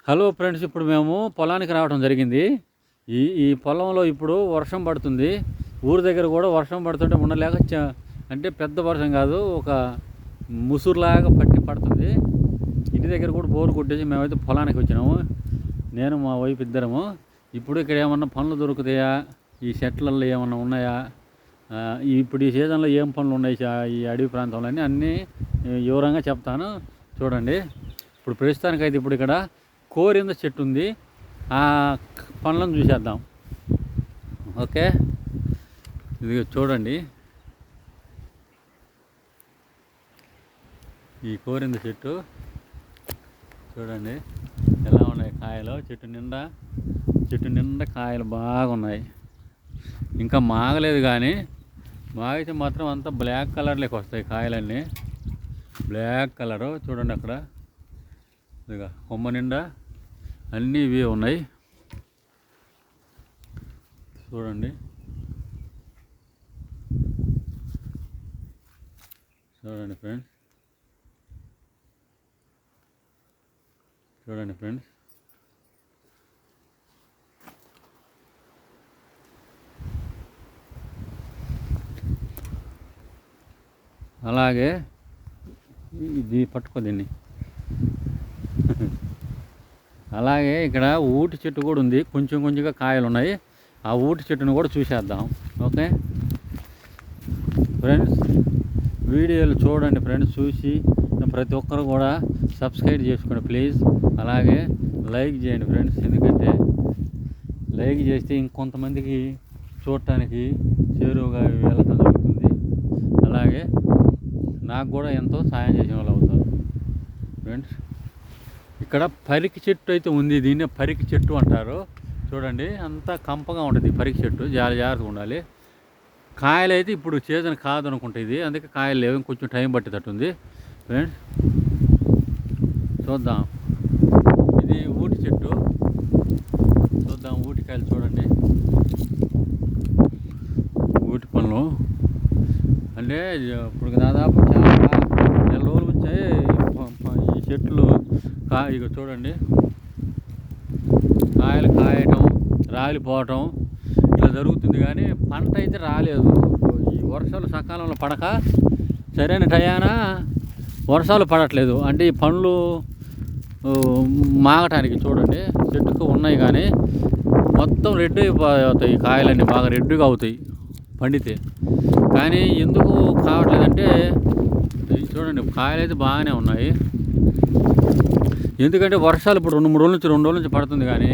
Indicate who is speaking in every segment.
Speaker 1: Hello friends, ఇప్పుడు మేము పొలానికి రావడం జరిగింది. ఈ పొలంలో ఇప్పుడు వర్షం పడుతుంది. ఊరి దగ్గర కూడా వర్షం పడుతుంటే ఉండలేక అంటే పెద్ద వర్షం కాదు, ఒక ముసురులాగా పడుతుంది. ఇంటి దగ్గర కూడా బోరు కొట్టేసి మేమైతే పొలానికి వచ్చినాము. నేను మా వైఫ్ ఇద్దరము. ఇప్పుడు ఇక్కడ ఏమన్నా పనులు దొరుకుతాయా, ఈ చెట్లలో ఏమన్నా ఉన్నాయా, ఇప్పుడు ఈ సీజన్లో ఏం పనులు ఉన్నాయి ఈ అడవి ప్రాంతంలో అన్నీ వివరంగా చెప్తాను. చూడండి. ఇప్పుడు ప్రస్తుతానికైతే ఇప్పుడు ఇక్కడ కోరింద చెట్టు ఉంది, ఆ పనులను చూసేద్దాం. ఓకే, ఇది చూడండి. ఈ కోరింద చెట్టు చూడండి ఎలా ఉన్నాయి కాయలు. చెట్టు నిండా కాయలు బాగున్నాయి. ఇంకా మాగలేదు, కానీ మాగితే మాత్రం అంతా బ్లాక్ కలర్లోకి వస్తాయి కాయలన్నీ. బ్లాక్ కలరు చూడండి. అక్కడ ఇదిగా కొమ్మ నిండా అన్నీ ఇవి ఉన్నాయి. చూడండి ఫ్రెండ్స్, అలాగే ఇది పట్టుకో దీన్ని. అలాగే ఇక్కడ ఊటి చెట్టు కూడా ఉంది, కొంచెంగా కాయలు ఉన్నాయి. ఆ ఊటి చెట్టును కూడా చూసేద్దాం. ఓకే ఫ్రెండ్స్, వీడియోలు చూడండి ఫ్రెండ్స్. చూసి ప్రతి ఒక్కరు కూడా సబ్స్క్రైబ్ చేసుకోండి ప్లీజ్. అలాగే లైక్ చేయండి ఫ్రెండ్స్, ఎందుకంటే లైక్ చేస్తే ఇంకొంతమందికి చూడటానికి చేరువుగా వెళ్ళటం జరుగుతుంది. అలాగే నాకు కూడా ఎంతో సాయం చేసిన వాళ్ళు అవుతారు ఫ్రెండ్స్. ఇక్కడ పరికి చెట్టు అయితే ఉంది, దీన్నే పరికి చెట్టు అంటారు. చూడండి, అంతా కంపగా ఉంటుంది పరికి చెట్టు, జాగ్రత్తగా ఉండాలి. కాయలు అయితే ఇప్పుడు సీజన్ కాదు అనుకుంటా ఇది, అందుకే కాయలు లేవు, కొంచెం టైం పట్టేటట్టుంది ఫ్రెండ్స్. చూద్దాం. ఇది ఊటి చెట్టు, చూద్దాం. ఊటి కాయలు చూడండి. ఊటి పనులు అంటే ఇప్పుడు దాదాపు చాలా నెల రోజుల నుంచి ఈ చెట్లు ఇక చూడండి, కాయలు కాయటం, రాలిపోవటం ఇట్లా జరుగుతుంది, కానీ పంట అయితే రాలేదు. ఈ వర్షాలు సకాలంలో పడక సరైన టయాన వర్షాలు పడట్లేదు. అంటే ఈ పండ్లు మాగటానికి చూడండి చెట్టుకు ఉన్నాయి, కానీ మొత్తం రెడ్ అయిపోతాయి. కాయలన్నీ బాగా రెడ్గా అవుతాయి పండితే, కానీ ఎందుకు కావట్లేదంటే చూడండి, కాయలు అయితే బాగానే ఉన్నాయి. ఎందుకంటే వర్షాలు ఇప్పుడు 2 రోజుల నుంచి పడుతుంది, కానీ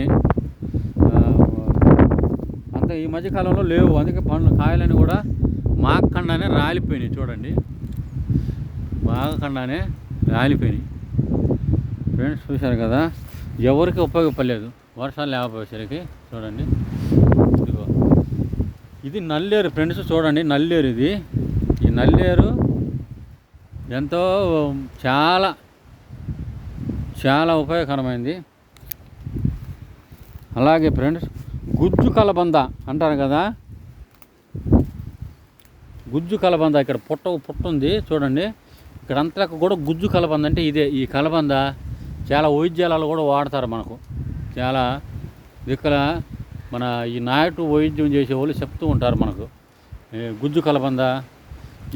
Speaker 1: అంత ఈ మధ్యకాలంలో లేవు. అందుకే పండ్లు కాయలని కూడా మాగకుండానే రాలిపోయినాయి. చూడండి, మాగకుండానే రాలిపోయినాయి ఫ్రెండ్స్. చూశారు కదా, ఎవరికి ఉపయోగపడలేదు వర్షాలు లేకపోయేసరికి. చూడండి, ఇదిగో ఇది నల్లేరు ఫ్రెండ్స్. చూడండి, నల్లేరు ఇది. ఈ నల్లేరు ఎంతో చాలా ఉపయోగకరమైంది. అలాగే ఫ్రెండ్స్, గుజ్జు కలబంద అంటారు కదా, గుజ్జు కలబంద. ఇక్కడ పుట్ట ఉంది చూడండి. ఇక్కడ అంతా కూడా గుజ్జు కలబంద అంటే ఇదే. ఈ కలబంద చాలా వైద్యాలలో కూడా వాడతారు. మనకు చాలా ఇక్కడ మన ఈ నాటు వైద్యం చేసేవాళ్ళు చెప్తూ ఉంటారు మనకు, గుజ్జు కలబంద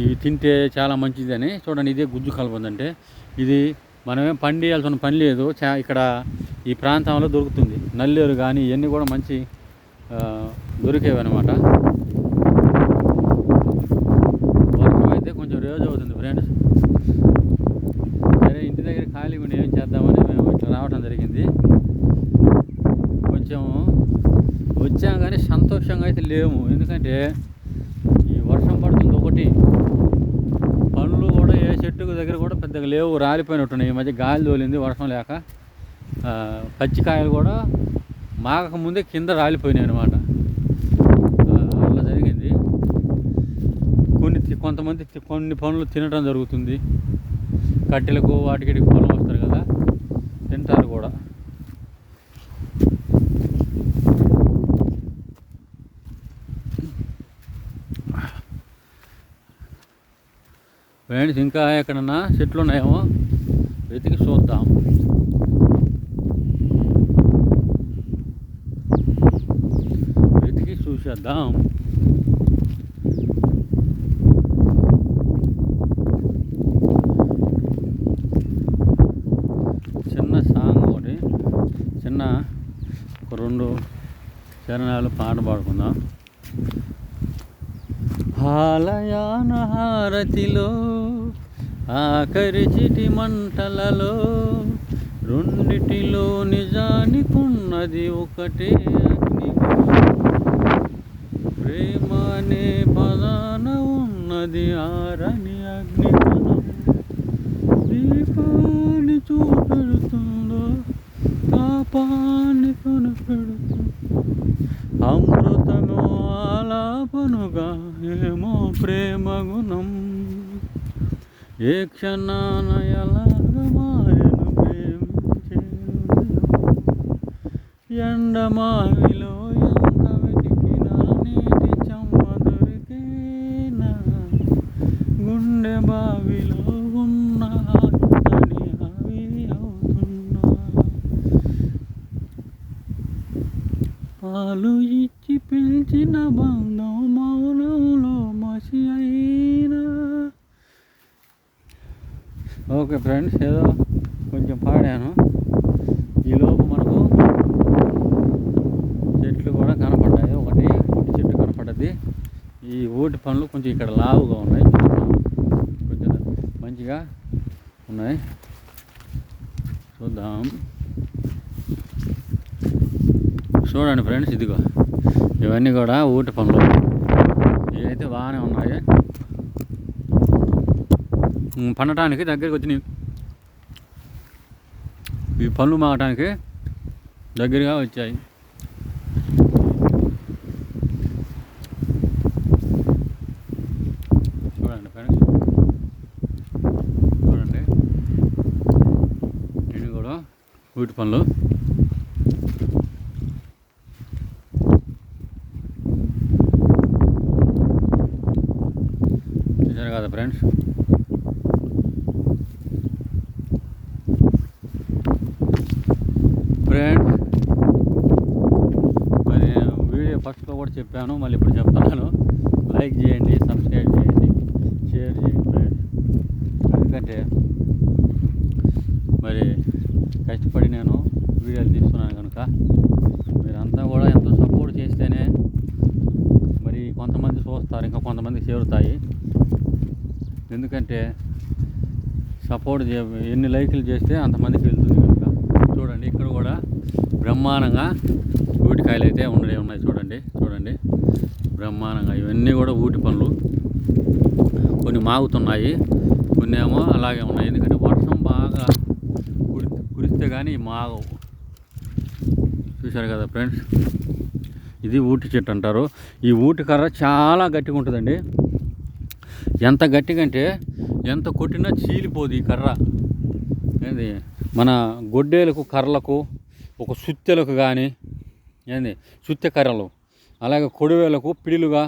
Speaker 1: ఇవి తింటే చాలా మంచిదని. చూడండి, ఇదే గుజ్జు కలబంద అంటే. ఇది మనమేం పండియాల్సిన పని లేదు, ఇక్కడ ఈ ప్రాంతంలో దొరుకుతుంది. నల్లేరు కానీ ఇవన్నీ కూడా మంచి దొరికేవి అనమాట. వర్షం అయితే కొంచెం రోజు అవుతుంది ఫ్రెండ్స్. సరే, ఇంటి దగ్గర ఖాళీ ఉండి ఏం చేద్దామని మేము ఇట్లా రావడం జరిగింది. కొంచెం వచ్చాం, కానీ సంతోషంగా అయితే లేము. ఎందుకంటే ఈ వర్షం పడుతుంది ఒకటి, పండ్లు కూడా ఏ చెట్టు దగ్గర కూడా పెద్దగా లేవు, రాలిపోయినట్టున్నాయి. ఈ మధ్య గాలి తోలింది వర్షం లేక. పచ్చికాయలు కూడా మాగక ముందే కింద రాలిపోయినాయి అనమాట. అలా జరిగింది. కొంతమంది కొన్ని పనులు తినడం జరుగుతుంది. కట్టెలకు వాటికి పొలం వస్తారు కదా, తింటారు కూడా. ఫ్రెండ్స్, ఇంకా ఎక్కడన్నా చెట్లు ఉన్నాయేమో వెతికి చూద్దాం. చూద్దాం. చిన్న సాంగ్ ఒకటి, చిన్న ఒక 2 చరణాలు పాట పాడుకుందాం. హాలయాన హారతిలో ఆఖరి చిటి మంటలలో రెండిటిలో నిజానికున్నది ఒకటే అగ్ని. ప్రేమ అనే పదాన ఉన్నది ఆరని అగ్నికణం. దీపాన్ని చూపెడుతుందో తాపాన్ని కొనపెడుతుందో అమృతమో ఆలాపనుగా ఏమో ప్రేమ గుణం. ఏ క్షణాన ఎలాగ మాయను ప్రేమించేను. ఎండమావిలో ఎంత వెతికినా నీటి చెమ్మ దొరికేనా. గుండె బావిలో ఉన్న తడి ఆవిరి అవుతున్నా. పాలు ఇచ్చి పిలిచిన బంధం మౌనంలో మసి అయినా. ఓకే ఫ్రెండ్స్, ఏదో కొంచెం పాడాను. ఈలోపు మనకు చెట్లు కూడా కనపడ్డాయి. ఒకటి ఊటి చెట్టు కనపడ్డది. ఈ ఊటి పండ్లు కొంచెం ఇక్కడ లావుగా ఉన్నాయి, కొంచెం మంచిగా ఉన్నాయి. చూద్దాం. చూడండి ఫ్రెండ్స్, ఇదిగో ఇవన్నీ కూడా ఊటి పండ్లు. ఇవైతే బాగానే ఉన్నాయి, పండటానికి దగ్గరికి వచ్చినాయి. ఈ పళ్ళు మాగటానికి దగ్గరగా వచ్చాయి. చూడండి ఫ్రెండ్స్, చూడండి ఇవి కూడా ఊటి పండ్లు. చూసారు కదా ఫ్రెండ్స్. మరి వీడియో ఫస్ట్లో కూడా చెప్పాను, మళ్ళీ ఇప్పుడు చెప్తున్నాను. లైక్ చేయండి, సబ్స్క్రైబ్ చేయండి, షేర్ చేయండి ఫ్రెండ్స్. ఎందుకంటే మరి కష్టపడి నేను వీడియోలు తీస్తున్నాను కనుక మీరంతా కూడా ఎంతో సపోర్ట్ చేస్తేనే మరి కొంతమంది చూస్తారు, ఇంకా కొంతమంది చేరుతాయి. ఎందుకంటే సపోర్ట్ ఎన్ని లైకులు చేస్తే అంతమందికి వెళ్తుంది కనుక. చూడండి, ఇక్కడ కూడా బ్రహ్మాండంగా ఊటికాయలు అయితే ఉన్నాయి. చూడండి చూడండి, బ్రహ్మాండంగా ఇవన్నీ కూడా ఊటి పండ్లు. కొన్ని మాగుతున్నాయి, కొన్ని ఏమో అలాగే ఉన్నాయి. ఎందుకంటే వర్షం బాగా కురిస్తే కానీ మాగవు. చూశారు కదా ఫ్రెండ్స్, ఇది ఊటి చెట్టు అంటారు. ఈ ఊటి కర్ర చాలా గట్టిగా ఉంటుందండి. ఎంత గట్టిగా అంటే ఎంత కొట్టినా చీలిపోదు ఈ కర్ర. ఏంది మన గొడ్డేలకు కర్రలకు, ఒక సుత్తెలకు కానీ ఏంది సుత్తె కర్రలు, అలాగే కొడివేలకు పిడిలుగా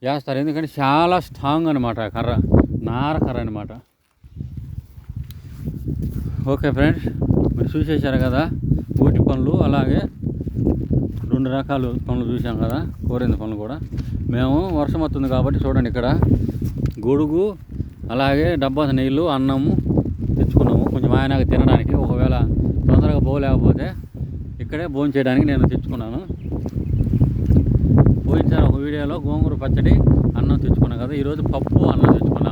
Speaker 1: వేస్తారు. ఎందుకంటే చాలా స్ట్రాంగ్ అనమాట కర్ర, నార కర్ర అనమాట. ఓకే ఫ్రెండ్స్, మీరు చూసేసారు కదా ఊటి పండ్లు. అలాగే 2 రకాల పండ్లు చూసాం కదా, కోరింద పండ్లు కూడా. మేము వర్షం వస్తుంది కాబట్టి చూడండి, ఇక్కడ గొడుగు అలాగే డబ్బా నీళ్ళు, అన్నము తెచ్చుకున్నాము. కొంచెం ఆయనకు తినడానికి, ఒకవేళ తొందరగా పోలేకపోతే ఇక్కడే భోజనం చేయడానికి నేను తెచ్చుకున్నాను. పోయినసారి ఒక వీడియోలో గోంగూర పచ్చడి అన్నం తెచ్చుకున్నాను కదా, ఈరోజు పప్పు అన్నం తెచ్చుకున్నాను.